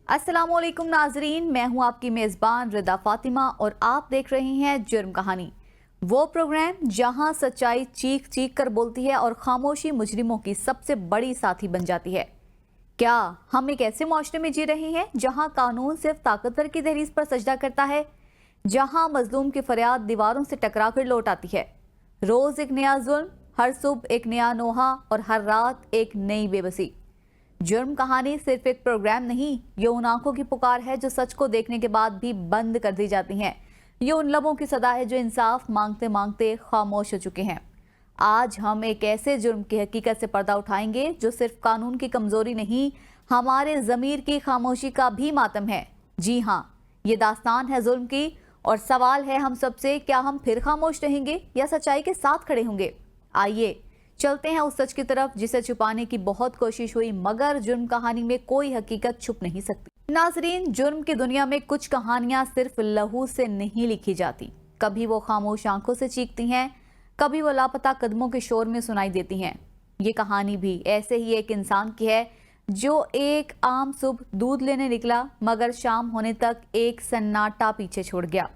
अस्सलामुअलैकुम नाजरीन, मैं हूं आपकी मेज़बान रिदा फातिमा और आप देख रहे हैं जुर्म कहानी, वो प्रोग्राम जहां सच्चाई चीख चीख कर बोलती है और खामोशी मुजरिमों की सबसे बड़ी साथी बन जाती है। क्या हम एक ऐसे माशरे में जी रहे हैं जहां कानून सिर्फ ताकतवर की दहलीज पर सजदा करता है, जहां मजलूम की फरियाद दीवारों से टकरा कर लौट आती है। रोज एक नया जुल्म, हर सुबह एक नया नोहा और हर रात एक नई बेबसी। जुर्म कहानी सिर्फ एक प्रोग्राम नहीं, ये उन आंखों की पुकार है जो सच को देखने के बाद भी बंद कर दी जाती हैं। ये उन लबों की सदा है जो इंसाफ मांगते मांगते खामोश हो चुके हैं। आज हम एक ऐसे जुर्म की हकीकत से पर्दा उठाएंगे जो सिर्फ कानून की कमजोरी नहीं, हमारे जमीर की खामोशी का भी मातम है। जी हाँ, ये दास्तान है जुल्म की, और सवाल है हम सबसे, क्या हम फिर खामोश रहेंगे या सच्चाई के साथ खड़े होंगे? आइए चलते हैं उस सच की तरफ जिसे छुपाने की बहुत कोशिश हुई, मगर जुर्म कहानी में कोई हकीकत छुप नहीं सकती। नाजरीन, जुर्म की दुनिया में कुछ कहानियां सिर्फ लहू से नहीं लिखी जाती। कभी वो खामोश आंखों से चीखती हैं, कभी वो लापता कदमों के शोर में सुनाई देती हैं। ये कहानी भी ऐसे ही एक इंसान की है जो एक आम सुबह दूध लेने निकला, मगर शाम होने तक एक सन्नाटा पीछे छोड़ गया,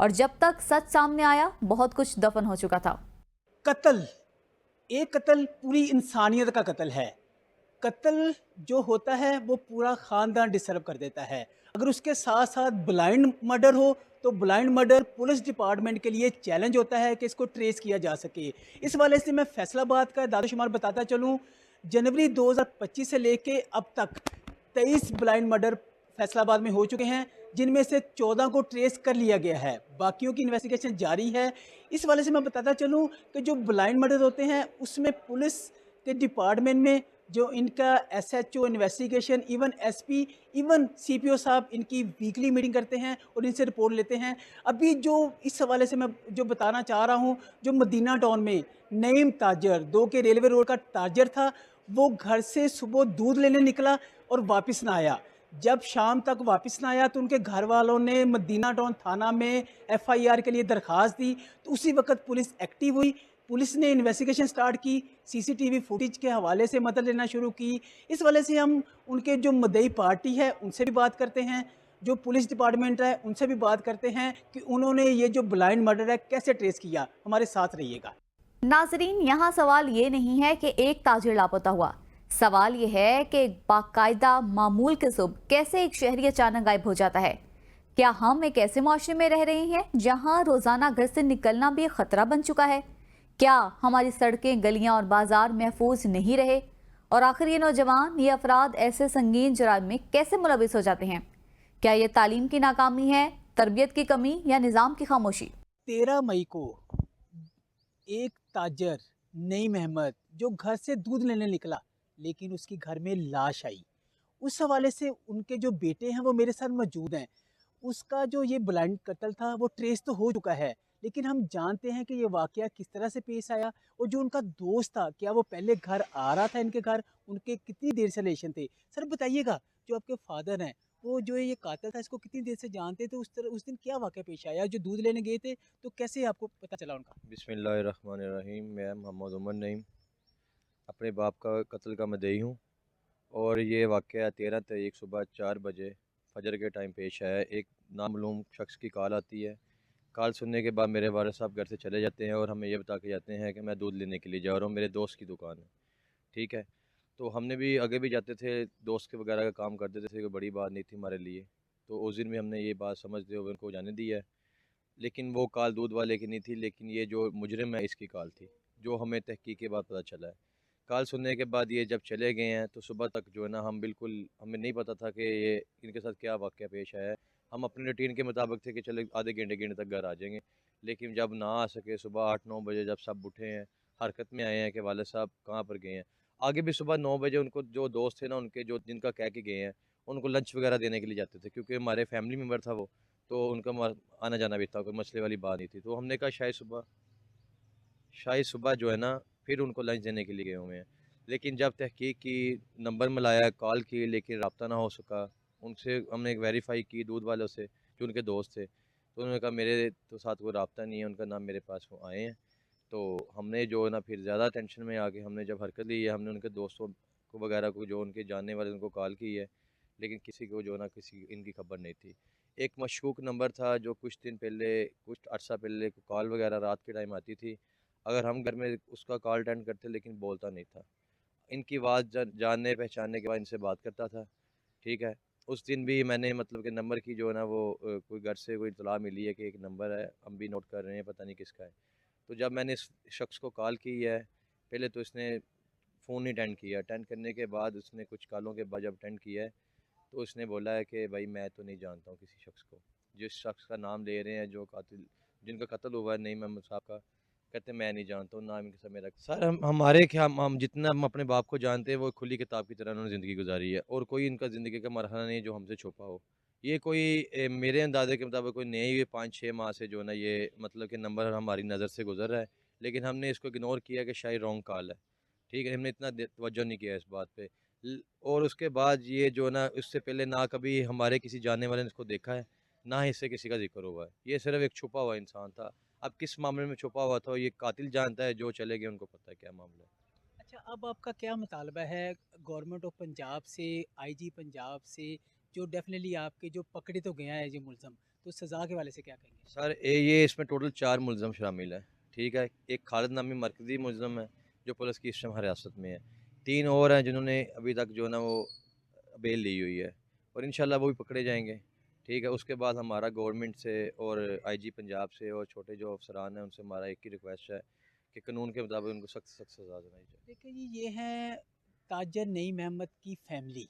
और जब तक सच सामने आया बहुत कुछ दफन हो चुका था। कत्ल, एक कत्ल पूरी इंसानियत का कत्ल है। कत्ल जो होता है वो पूरा ख़ानदान डिस्टर्ब कर देता है। अगर उसके साथ साथ ब्लाइंड मर्डर हो तो ब्लाइंड मर्डर पुलिस डिपार्टमेंट के लिए चैलेंज होता है कि इसको ट्रेस किया जा सके। इस वाले से मैं फैसलाबाद का दादुशुमार बताता चलूँ। जनवरी 2025 से लेके अब तक 23 ब्लाइंड मर्डर फैसलाबाद में हो चुके हैं, जिनमें से 14 को ट्रेस कर लिया गया है। बाकियों की इन्वेस्टिगेशन जारी है। इस वाले से मैं बताता चलूँ कि जो ब्लाइंड मर्डर होते हैं उसमें पुलिस के डिपार्टमेंट में जो इनका SHO investigation, even SP, even CPO साहब इनकी वीकली मीटिंग करते हैं और इनसे रिपोर्ट लेते हैं। अभी जो इस हवाले से मैं जो बताना चाह रहा हूँ, जो मदीना टाउन में नईम ताजर 2 के रेलवे रोड का ताजर था, वो घर से सुबह दूध लेने निकला और वापस ना आया। जब शाम तक वापस ना आया तो उनके घर वालों ने मदीना टाउन थाना में एफआईआर के लिए दरख्वास्त दी। तो उसी वक्त पुलिस एक्टिव हुई। पुलिस ने इन्वेस्टिगेशन स्टार्ट की, सीसीटीवी फुटेज के हवाले से मदद लेना शुरू की। इस वाले से हम उनके जो मुद्दई पार्टी है उनसे भी बात करते हैं, जो पुलिस डिपार्टमेंट है उनसे भी बात करते हैं कि उन्होंने ये जो ब्लाइंड मर्डर है कैसे ट्रेस किया। हमारे साथ रहिएगा। नाजरीन, यहाँ सवाल ये नहीं है कि एक ताजिर लापता हुआ, सवाल ये है कि बाकायदा मामूल के सुबह कैसे एक शहरी अचानक गायब हो जाता है। क्या हम एक ऐसे माशरे में रह रहे हैं जहाँ रोजाना घर से निकलना भी एक खतरा बन चुका है? क्या हमारी सड़कें, गलियां और बाजार महफूज नहीं रहे? और आखिर ये नौजवान, ये अफराद ऐसे संगीन जुर्म में कैसे मुलविस हो जाते हैं? क्या ये तालीम की नाकामी है, तरबियत की कमी, या निज़ाम की खामोशी? 13 मई को एक ताजर नईम अहमद जो घर से दूध लेने निकला, लेकिन उसकी घर में लाश आई। उस हवाले से उनके जो बेटे हैं वो मेरे साथ मौजूद हैं। उसका जो ये ब्लाइंड कत्ल था वो ट्रेस तो हो चुका है, लेकिन हम जानते हैं कि ये वाकया किस तरह से पेश आया। और जो उनका दोस्त था, क्या वो पहले घर आ रहा था इनके घर, उनके कितनी देर से रिलेशन थे? सर बताइएगा, जो आपके फादर हैं वो जो ये कातिल था इसको कितनी देर से जानते थे? उस दिन क्या वाकया पेश आया? जो दूध लेने गए थे तो कैसे आपको पता चला उनका? बिस्मिल्लाहिर्रहमानिर्रहीम। मैं मोहम्मद उमर नईम अपने बाप का कत्ल का मदई हूँ। और ये वाक़या 13 तारीख सुबह 4 बजे फजर के टाइम पेश आया। एक नामालूम शख्स की कॉल आती है। कॉल सुनने के बाद मेरे वालिद साहब घर से चले जाते हैं और हमें ये बता के जाते हैं कि मैं दूध लेने के लिए जा रहा हूँ, मेरे दोस्त की दुकान है। ठीक है, तो हमने भी आगे भी जाते थे, दोस्त के वगैरह का काम करते थे, कोई बड़ी बात नहीं थी हमारे लिए। तो उस दिन भी हमने ये बात समझते हुए उनको जाने दी है। लेकिन वो कॉल दूध वाले की नहीं थी, लेकिन ये जो मुजरिम है इसकी कॉल थी, जो हमें तहकीक के बाद पता चला है। कॉल सुनने के बाद ये जब चले गए हैं तो सुबह तक जो है ना, हम बिल्कुल, हमें नहीं पता था कि ये इनके साथ क्या वाक़या पेश आया है। हम अपने रूटीन के मुताबिक थे कि चले आधे घंटे घंटे तक घर आ जाएंगे। लेकिन जब ना आ सके, सुबह 8-9 बजे जब सब उठे हैं, हरकत में आए हैं कि वाले साहब कहाँ पर गए हैं। आगे भी सुबह 9 बजे उनको जो दोस्त थे ना उनके, जो जिनका कह के गए हैं, उनको लंच वगैरह देने के लिए जाते थे, क्योंकि हमारे फैमिली मेम्बर था वो। तो उनका आना जाना भी था, कोई मसले वाली बात नहीं थी। तो हमने कहा शायद सुबह जो है ना फिर उनको लंच देने के लिए गए हुए हैं। लेकिन जब तहकीक की, नंबर मिलाया, कॉल की, लेकिन रब्ता ना हो सका। उनसे हमने एक वेरीफाई की दूध वालों से जो उनके दोस्त थे, तो उन्होंने कहा मेरे तो साथ कोई रब्ता नहीं है, उनका नाम मेरे पास वो आए हैं। तो हमने जो है ना फिर ज़्यादा टेंशन में आके हमने जब हरकत ली है, हमने उनके दोस्तों को वगैरह को, जो उनके जानने वाले, उनको कॉल की है। लेकिन किसी को जो ना किसी इनकी खबर नहीं थी। एक मशकूक नंबर था जो कुछ दिन पहले, कुछ अरसा पहले कॉल वगैरह रात के टाइम आती थी, अगर हम घर में उसका कॉल अटेंड करते लेकिन बोलता नहीं था। इनकी आवाज़ जानने पहचानने के बाद इनसे बात करता था, ठीक है। उस दिन भी मैंने मतलब कि नंबर की जो है ना वो कोई घर से कोई इतला मिली है कि एक नंबर है, हम भी नोट कर रहे हैं, पता नहीं किसका है। तो जब मैंने इस शख्स को कॉल की है, पहले तो इसने फ़ोन नहीं अटेंड किया, अटेंड करने के बाद उसने कुछ कॉलों के बाद जब अटेंड किया है तो उसने बोला है कि भाई मैं तो नहीं जानता हूँ किसी शख्स को। जिस शख्स का नाम ले रहे हैं, जो कातिल जिनका कत्ल हुआ है नईम अहमद साहब का, कहते मैं नहीं जानता हूँ, नाम इनके साथ मेरा। सर हम हमारे क्या, हम जितना हम अपने बाप को जानते हैं वो खुली किताब की तरह उन्होंने ज़िंदगी गुजारी है, और कोई इनका ज़िंदगी का मरहला नहीं जो हमसे छुपा हो। ये कोई मेरे अंदाजे के मुताबिक कोई नए हुए 5-6 माह से जो है ना ये मतलब कि नंबर हमारी नज़र से गुजर रहा है, लेकिन हमने इसको इग्नोर किया कि शायद रॉन्ग कॉल है, ठीक है। हमने इतना तवज्जो नहीं किया इस बात पे। और उसके बाद ये जो ना, उससे पहले ना कभी हमारे किसी जानने वाले ने इसको देखा है, ना ही इससे किसी का जिक्र हुआ है। ये सिर्फ एक छुपा हुआ इंसान था। अब किस मामले में छुपा हुआ था ये कातिल जानता है, जो चले गए उनको पता है क्या मामला है। अच्छा, अब आपका क्या मुतालबा है गवर्नमेंट ऑफ पंजाब से, आईजी पंजाब से, जो डेफिनेटली आपके जो पकड़े तो गया है ये मुलज़म, तो सज़ा के वाले से क्या कहेंगे? सर ये इसमें टोटल 4 मुलज़म शामिल हैं, ठीक है। एक खालिद नामी मरकज़ी मुलज़म है जो पुलिस की इस टाइम हिरासत में है। 3 और हैं जिन्होंने अभी तक जो है ना वो बेल ली हुई है, और इंशाल्लाह वो भी पकड़े जाएंगे, ठीक है। उसके बाद हमारा गवर्नमेंट से और आईजी पंजाब से और छोटे जो अफसरान हैं उनसे हमारा एक ही रिक्वेस्ट है कि कानून के मुताबिक उनको सख्त सख्त सज़ा दिलाई जाए। देखिए जी, ये हैं ताजर नईम अहमद की फैमिली,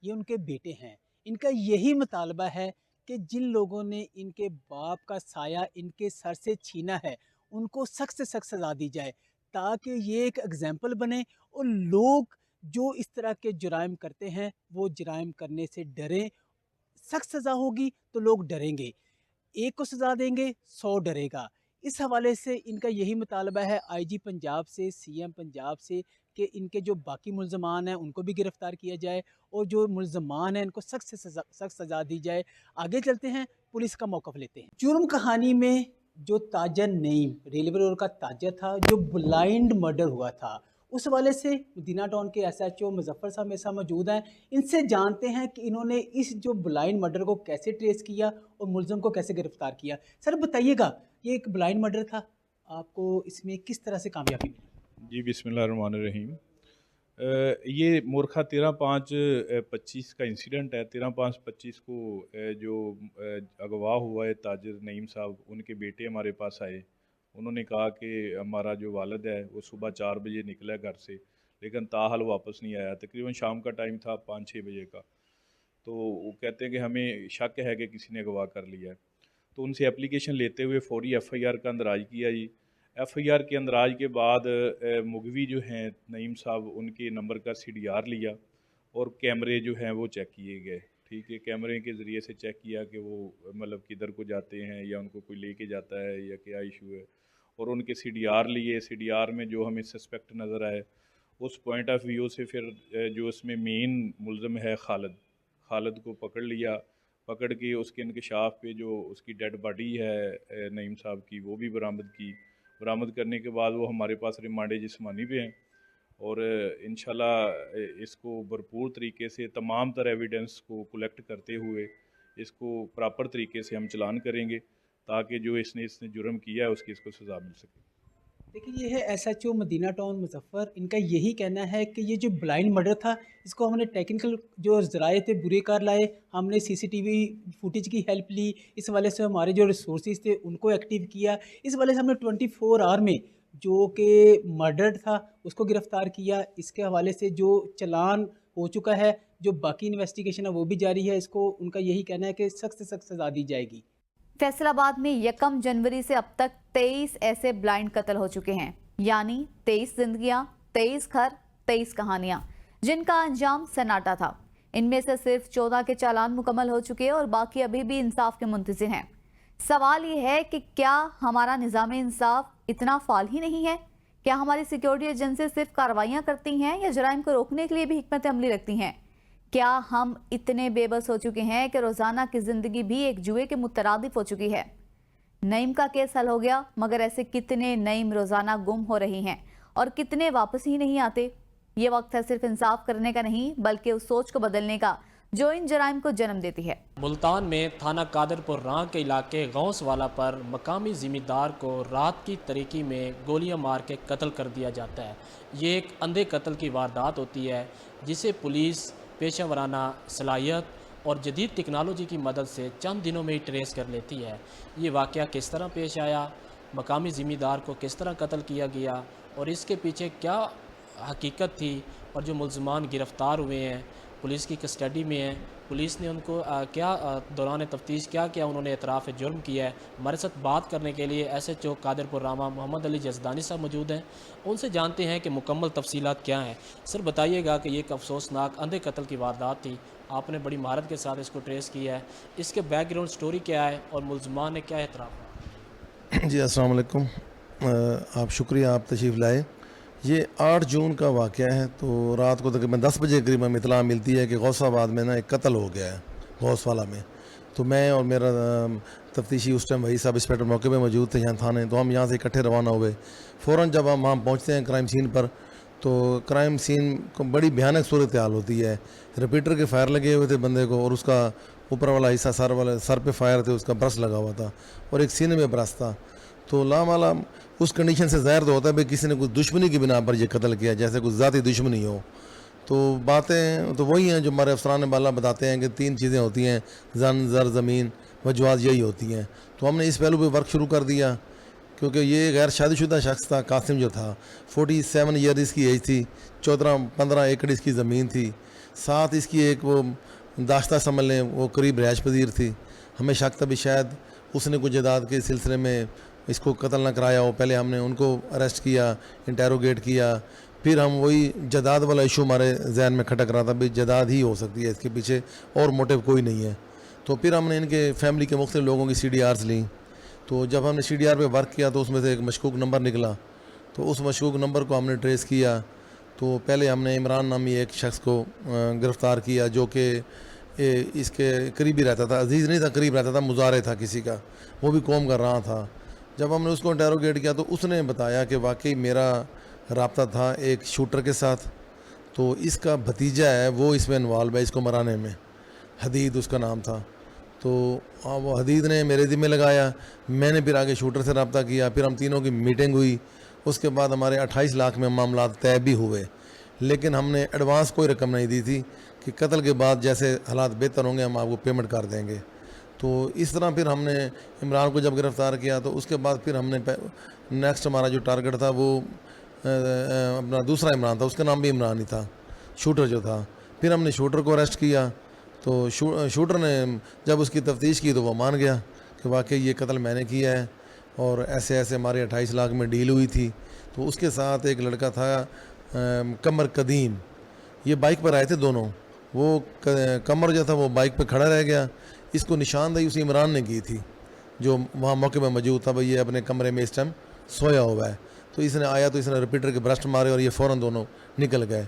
ये उनके बेटे हैं। इनका यही मुतालबा है कि जिन लोगों ने इनके बाप का साया इनके सर से छीना है, उनको सख्त से सख्त सज़ा दी जाए, ताकि ये एक एग्ज़ाम्पल बने और लोग जो इस तरह के जुराइम करते हैं, वो जुराइम करने से डरें। सख्त सज़ा होगी तो लोग डरेंगे, एक को सज़ा देंगे 100 डरेगा। इस हवाले से इनका यही मुतालबा है आईजी पंजाब से, सीएम पंजाब से, कि इनके जो बाकी मुल्ज़मान हैं उनको भी गिरफ़्तार किया जाए और जो मुल्ज़मान हैं इनको सख्त से सख्त सज़ा दी जाए। आगे चलते हैं, पुलिस का मौक़िफ़ लेते हैं। जुर्म कहानी में जो ताजर नईम रेलवे रोड का ताजर था, जो ब्लाइंड मर्डर हुआ था, उस हवाले से मदीना टाउन के एसएचओ मुज़फ़्फ़र साहब मेरे साथ मौजूद हैं। इनसे जानते हैं कि इन्होंने इस जो ब्लाइंड मर्डर को कैसे ट्रेस किया और मुलज़म को कैसे गिरफ़्तार किया। सर बताइएगा, ये एक ब्लाइंड मर्डर था, आपको इसमें किस तरह से कामयाबी मिली? जी बिस्मिल्लाहिर्रहमानिर्रहीम। ये मोरखा 13/5/25 का इंसिडेंट है। 13/5/25 को जो अगवा हुआ है ताजिर नईम साहब, उनके बेटे हमारे पास आए। उन्होंने कहा कि हमारा जो वालिद है वो सुबह 4 बजे निकला घर से, लेकिन ताहाल वापस नहीं आया। तकरीबन शाम का टाइम था 5-6 बजे का। तो वो कहते हैं कि हमें शक है कि किसी ने अगवा कर लिया है। तो उनसे एप्लीकेशन लेते हुए फौरी एफ़आईआर का अंदराज किया जी। एफ़आईआर के अंदराज के बाद मुगवी जो हैं नईम साहब, उनके नंबर का सीडीआर लिया और कैमरे जो हैं वो चेक किए गए, ठीक है। कैमरे के ज़रिए से चेक किया कि वो मतलब किधर को जाते हैं या उनको कोई लेके जाता है या क्या इशू है, और उनके सीडीआर लिए। सीडीआर में जो हमें सस्पेक्ट नज़र आए, उस पॉइंट ऑफ व्यू से फिर जो इसमें मेन मुलज़म है खालिद को पकड़ लिया। पकड़ के उसके इंकशाफ पे जो उसकी डेड बॉडी है नईम साहब की, वो भी बरामद की। बरामद करने के बाद वो हमारे पास रिमांड जिस्मानी पे हैं, और इंशाल्लाह इसको भरपूर तरीके से तमाम तरह एविडेंस को कलेक्ट करते हुए इसको प्रॉपर तरीके से हम चलान करेंगे, ताकि जो इसने जुर्म किया है उसकी इसको सज़ा मिल सके। देखिए, ये है एसएचओ मदीना टाउन मुज़फ़्फ़र। इनका यही कहना है कि ये जो ब्लाइंड मर्डर था, इसको हमने टेक्निकल जो ज़राए थे बुरे कार लाए, हमने सीसीटीवी फुटेज की हेल्प ली, इस वाले से हमारे जो रिसोर्सेज थे उनको एक्टिव किया। इस वाले से हमने 24 आवर में जो कि मर्डर था उसको गिरफ़्तार किया। इसके हवाले से जो चलान हो चुका है, जो बाकी इन्वेस्टिगेशन है वो भी जारी है। इसको उनका यही कहना है कि सख्त से सख्त सज़ा दी जाएगी। फैसलाबाद में 1 जनवरी से अब तक 23 ऐसे ब्लाइंड कत्ल हो चुके हैं, यानी 23 जिंदगियां, 23 घर, 23 कहानियां, जिनका अंजाम सन्नाटा था। इनमें से सिर्फ 14 के चालान मुकम्मल हो चुके हैं और बाकी अभी भी इंसाफ के मुंतज़िर हैं। सवाल ये है कि क्या हमारा निज़ाम इंसाफ इतना फाल ही नहीं है? क्या हमारी सिक्योरिटी एजेंसी सिर्फ कार्रवाइयाँ करती हैं या जराइम को रोकने के लिए भी हिकमत अमली रखती हैं? क्या हम इतने बेबस हो चुके हैं कि रोज़ाना की ज़िंदगी भी एक जुए के मुतरादिफ हो चुकी है? नईम का केस हल हो गया, मगर ऐसे कितने नईम रोज़ाना गुम हो रही हैं और कितने वापस ही नहीं आते? ये वक्त है सिर्फ इंसाफ करने का नहीं, बल्कि उस सोच को बदलने का जो इन जराइम को जन्म देती है। मुल्तान में थाना कादरपुर रां के इलाके गौसवाला पर मकामी ज़िम्मेदार को रात की तरीकी में गोलियां मार के कत्ल कर दिया जाता है। ये एक अंधे कत्ल की वारदात होती है जिसे पुलिस पेशा वराना सलाहियत और जदीद टेक्नोलॉजी की मदद से चंद दिनों में ही ट्रेस कर लेती है। ये वाक़या किस तरह पेश आया, मकामी ज़िम्मेदार को किस तरह कत्ल किया गया और इसके पीछे क्या हकीकत थी और जो मुल्ज़मान गिरफ़्तार हुए हैं पुलिस की कस्टडी में हैं, पुलिस ने उनको दौरान तफ्तीश क्या किया, उन्होंने एतराफ़ जुर्म किया है। हमारे साथ बात करने के लिए SHO कादरपुर रामा मोहम्मद अली जज़दानी साहब मौजूद हैं। उनसे जानते हैं कि मुकम्मल तफसीलात क्या हैं। सर बताइएगा कि ये एक अफसोसनाक अंधे कत्ल की वारदात थी, आपने बड़ी महारत के साथ इसको ट्रेस किया है, इसके बैकग्राउंड स्टोरी क्या है और मुल्ज़मान ने क्या एतराफ़? जी अस्सलाम वालेकुम। आप शुक्रिया, आप तशरीफ़ लाए। ये 8 जून का वाक़या है। तो रात को तकरीबन 10 बजे करीब हमें इतला मिलती है कि गौसाबाद में ना एक कत्ल हो गया है गौसवाला में। तो मैं और मेरा तफ्तीशी उस टाइम वही सब इंस्पेक्टर मौके पे मौजूद थे यहाँ थाने। तो हम यहाँ से इकट्ठे रवाना हुए। फ़ौरन जब हम वहाँ पहुँचते हैं क्राइम सीन पर, तो क्राइम सीन को बड़ी भयानक सूरत हाल होती है। रिपीटर के फायर लगे हुए थे बंदे को, और उसका ऊपर वाला हिस्सा सर पे फायर थे, उसका ब्रश लगा हुआ था और एक सीने में ब्रश था। तो लामाला उस कंडीशन से ज़ाहिर तो होता है भाई किसी ने कुछ दुश्मनी की बिना पर यह कत्ल किया, जैसे कुछ ज़ाती दुश्मनी हो। तो बातें तो वही हैं जो हमारे अफसरान बाला बताते हैं कि 3 चीज़ें होती हैं, जन ज़र ज़मीन वजूहात, यही होती हैं। तो हमने इस पहलू पे वर्क शुरू कर दिया, क्योंकि ये गैर शादीशुदा शख्स था। कासिम जो था 47 ईयर इसकी एज थी, 14-15 एकड़ इसकी ज़मीन थी, साथ इसकी एक वो दाश्ता समझ लें वो करीब रिहाइश पजीर थी। हमें शक था भी शायद उसने कुछ जायदाद के सिलसिले में इसको कत्ल ना कराया हो। पहले हमने उनको अरेस्ट किया, इंटेरोगेट किया, फिर हम वही जायदाद वाला इशू हमारे जहन में खटक रहा था भी जायदाद ही हो सकती है इसके पीछे, और मोटिव कोई नहीं है। तो फिर हमने इनके फैमिली के मुख्तलिफ लोगों की CDRs ली। तो जब हमने CDR पे वर्क किया तो उसमें से एक मशकूक नंबर निकला। तो उस मशकूक नंबर को हमने ट्रेस किया। तो पहले हमने इमरान नामी एक शख्स को गिरफ़्तार किया जो कि इसके करीबी रहता था, अजीज़ नहीं था, करीब रहता था, मुजारे था किसी का, वो भी कौम कर रहा था। जब हमने उसको इंटेरोगेट किया तो उसने बताया कि वाकई मेरा रब्ता था एक शूटर के साथ, तो इसका भतीजा है वो इसमें इन्वॉल्व है, इसको मराने में। हदीद उसका नाम था। तो वो हदीद ने मेरे ज़िम्मे लगाया, मैंने फिर आगे शूटर से रब्ता किया, फिर हम तीनों की मीटिंग हुई। उसके बाद हमारे 28 लाख में मामला तय भी हुए, लेकिन हमने एडवांस कोई रकम नहीं दी थी कि कत्ल के बाद जैसे हालात बेहतर होंगे हम आपको पेमेंट कर देंगे। तो इस तरह फिर हमने इमरान को जब गिरफ़्तार किया तो उसके बाद फिर हमने नेक्स्ट हमारा जो टारगेट था वो अपना दूसरा इमरान था, उसका नाम भी इमरान ही था, शूटर जो था। फिर हमने शूटर को अरेस्ट किया। तो शूटर ने जब उसकी तफ्तीश की तो वो मान गया कि वाकई ये कत्ल मैंने किया है, और ऐसे ऐसे हमारे 28 लाख में डील हुई थी। तो उसके साथ एक लड़का था कमर कदीम, ये बाइक पर आए थे दोनों। वो कमर जो था वो बाइक पर खड़ा रह गया। इसको निशानदेही उसी इमरान ने की थी जो वहाँ मौके में मौजूद था, भाई ये अपने कमरे में इस टाइम सोया हुआ है। तो इसने आया तो इसने रिपीटर के ब्रस्ट मारे और ये फ़ौरन दोनों निकल गए।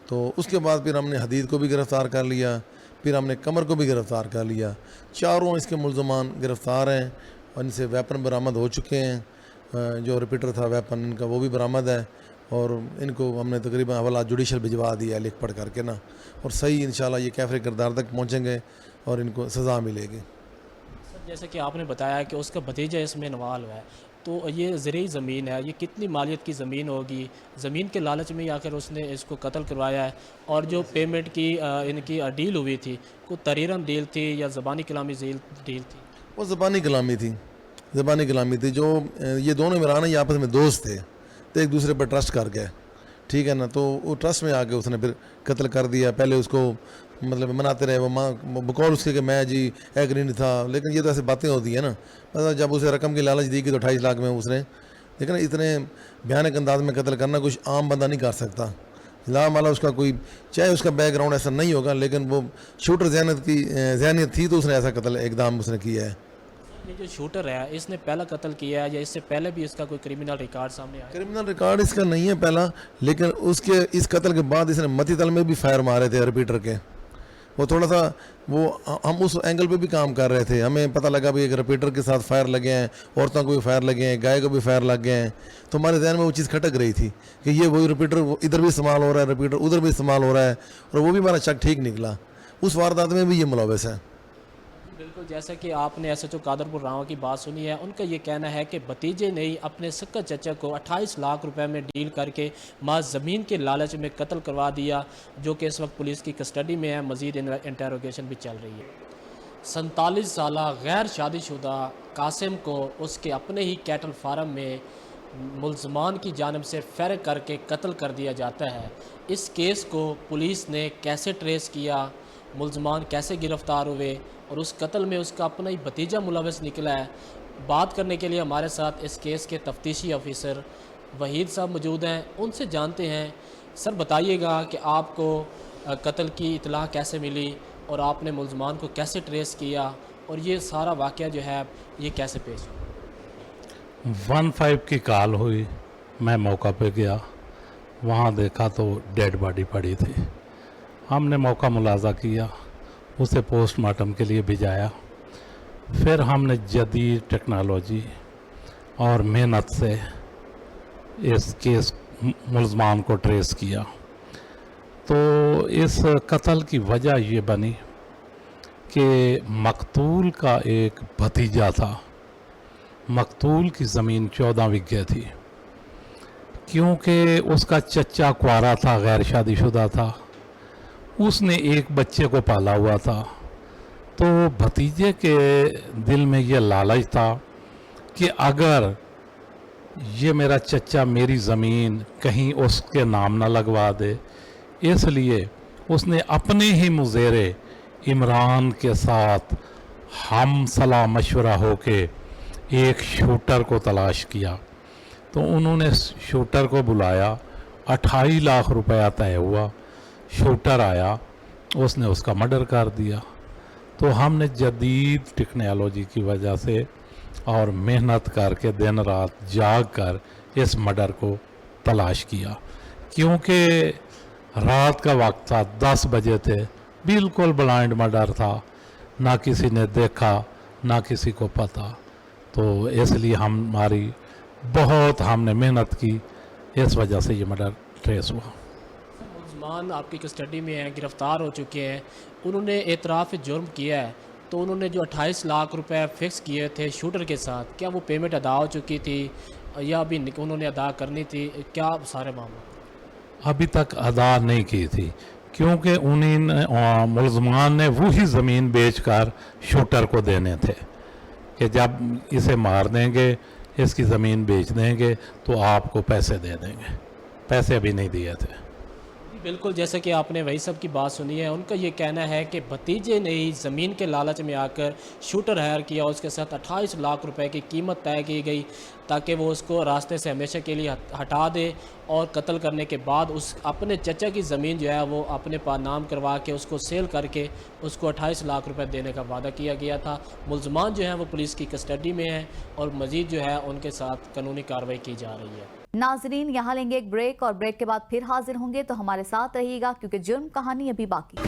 तो उसके बाद फिर हमने हदीद को भी गिरफ़्तार कर लिया, फिर हमने कमर को भी गिरफ़्तार कर लिया। चारों इसके मुल्ज़मान गिरफ़्तार हैं और इनसे वेपन बरामद हो चुके हैं। जो रिपीटर था वेपन इनका वो भी बरामद है, और इनको हमने तकरीबन हवाला जुडिशल भिजवा दिया लिख पढ़ करके ना, और सही इंशाल्लाह ये कैफरे किरदार तक पहुँचेंगे और इनको सज़ा मिलेगी। सर जैसे कि आपने बताया कि उसका भतीजा इसमें इन्वॉल्व है, तो ये ज़रूरी ज़मीन है, ये कितनी मालियत की ज़मीन होगी? ज़मीन के लालच में ही आकर उसने इसको कत्ल करवाया है। और जो पेमेंट की इनकी डील हुई थी, को तरीरन डील थी या ज़बानी कलामी डील थी? वो ज़बानी कलामी थी, ज़बानी कलामी थी। जो ये दोनों इमरान ही आपस में दोस्त थे, तो एक दूसरे पर ट्रस्ट कर गए, ठीक है ना। तो वो ट्रस्ट में आके उसने फिर कत्ल कर दिया। पहले उसको मतलब मनाते रहे वो बकौल उसके कि मैं जी एग्री नहीं था, लेकिन ये तो ऐसे बातें होती है ना। मतलब जब उसे रकम की लालच दी कि तो 28 लाख में उसने, लेकिन इतने भयानक अंदाज में कत्ल करना कुछ आम बंदा नहीं कर सकता। लामाला उसका कोई चाहे उसका बैकग्राउंड ऐसा नहीं होगा, लेकिन वो शूटर जहनीत थी तो उसने ऐसा कत्ल एकदम उसने किया है। ये जो शूटर है इसने पहला कत्ल किया है या इससे पहले भी इसका कोई क्रिमिनल रिकॉर्ड सामने आया? क्रिमिनल रिकॉर्ड इसका नहीं है पहला, लेकिन उसके इस कत्ल के बाद इसने मती तल में भी फायर मारे थे रिपीटर के। वो थोड़ा सा वो हम उस एंगल पे भी काम कर रहे थे, हमें पता लगा भी एक रिपीटर के साथ फायर लगे हैं, औरतों को भी फायर लगे हैं, गाय को भी फायर लग गए हैं। तो हमारे ध्यान में वो चीज़ खटक रही थी कि ये वही रिपीटर इधर भी इस्तेमाल हो रहा है, रिपीटर उधर भी इस्तेमाल हो रहा है, और वो भी हमारा शक ठीक निकला। उस वारदात में भी ये मुलविस है। बिल्कुल, जैसा कि आपने एसएचओ कादरपुर राव की बात सुनी है, उनका ये कहना है कि भतीजे ने ही अपने सक्का चचा को 28 लाख रुपए में डील करके माज ज़मीन के लालच में कत्ल करवा दिया, जो कि इस वक्त पुलिस की कस्टडी में है। मज़ीद इंटरोगेशन भी चल रही है। 47 साला गैर शादीशुदा कासिम को उसके अपने ही कैटल फार्म में मुल्ज़मान की जानिब से फ़ैर करके कत्ल कर दिया जाता है। इस केस को पुलिस ने कैसे ट्रेस किया, मुल्ज़मान कैसे गिरफ़्तार हुए और उस कत्ल में उसका अपना ही भतीजा मुलविस निकला है, बात करने के लिए हमारे साथ इस केस के तफ्तीशी ऑफिसर वहीद साहब मौजूद हैं। उनसे जानते हैं। सर, बताइएगा कि आपको कत्ल की इतला कैसे मिली और आपने मुल्ज़मान को कैसे ट्रेस किया और ये सारा वाक़या जो है ये कैसे पेश हुआ? 15 की कॉल हुई, मैं मौका पे गया, वहाँ देखा तो डेड बॉडी पड़ी थी। हमने मौका मुलाजा किया, उसे पोस्टमार्टम के लिए भिजाया। फिर हमने जदीद टेक्नोलॉजी और मेहनत से इस केस मुल्ज़मान को ट्रेस किया। तो इस कत्ल की वजह ये बनी कि मकतूल का एक भतीजा था। मकतूल की ज़मीन 14 बीघे थी। क्योंकि उसका चचा कुआरा था, गैर शादीशुदा था, उसने एक बच्चे को पाला हुआ था। तो भतीजे के दिल में ये लालच था कि अगर ये मेरा चचा मेरी ज़मीन कहीं उसके नाम ना लगवा दे, इसलिए उसने अपने ही मुज़ेरे इमरान के साथ हम सलाह मशवरा होके एक शूटर को तलाश किया। तो उन्होंने शूटर को बुलाया, 28 लाख रुपया तय हुआ। शूटर आया, उसने उसका मर्डर कर दिया। तो हमने जदीद टेक्नोलॉजी की वजह से और मेहनत करके दिन रात जाग कर इस मर्डर को तलाश किया। क्योंकि रात का वक्त था, 10 बजे थे, बिल्कुल ब्लाइंड मर्डर था, ना किसी ने देखा ना किसी को पता। तो इसलिए हमने मेहनत की, इस वजह से ये मर्डर ट्रेस हुआ। मुल्ज़मान आपकी कस्टडी में हैं, गिरफ़्तार हो चुके हैं। उन्होंने एतराफ़ जुर्म किया है। तो उन्होंने जो 28 लाख रुपए फ़िक्स किए थे शूटर के साथ, क्या वो पेमेंट अदा हो चुकी थी या अभी उन्होंने अदा करनी थी? क्या सारे मामला अभी तक अदा नहीं की थी, क्योंकि उन्हीं मुल्ज़मान ने वही ज़मीन बेचकर शूटर को देने थे कि जब इसे मार देंगे, इसकी ज़मीन बेच देंगे तो आपको पैसे दे देंगे। पैसे अभी नहीं दिए थे। बिल्कुल, जैसे कि आपने वही सब की बात सुनी है। उनका ये कहना है कि भतीजे ने ही ज़मीन के लालच में आकर शूटर हायर किया, उसके साथ 28 लाख रुपए की कीमत तय की गई ताकि वो उसको रास्ते से हमेशा के लिए हटा दे और कत्ल करने के बाद उस अपने चचा की ज़मीन जो है वो अपने पास नाम करवा के उसको सेल करके उसको 28 लाख रुपए देने का वादा किया गया था। मुल्ज़मान जो हैं वो पुलिस की कस्टडी में हैं और मज़ीद जो है उनके साथ कानूनी कार्रवाई की जा रही है। नाजरीन, यहाँ लेंगे एक ब्रेक और ब्रेक के बाद फिर हाजिर होंगे, तो हमारे साथ रहिएगा क्योंकि जुर्म कहानी अभी बाकी है।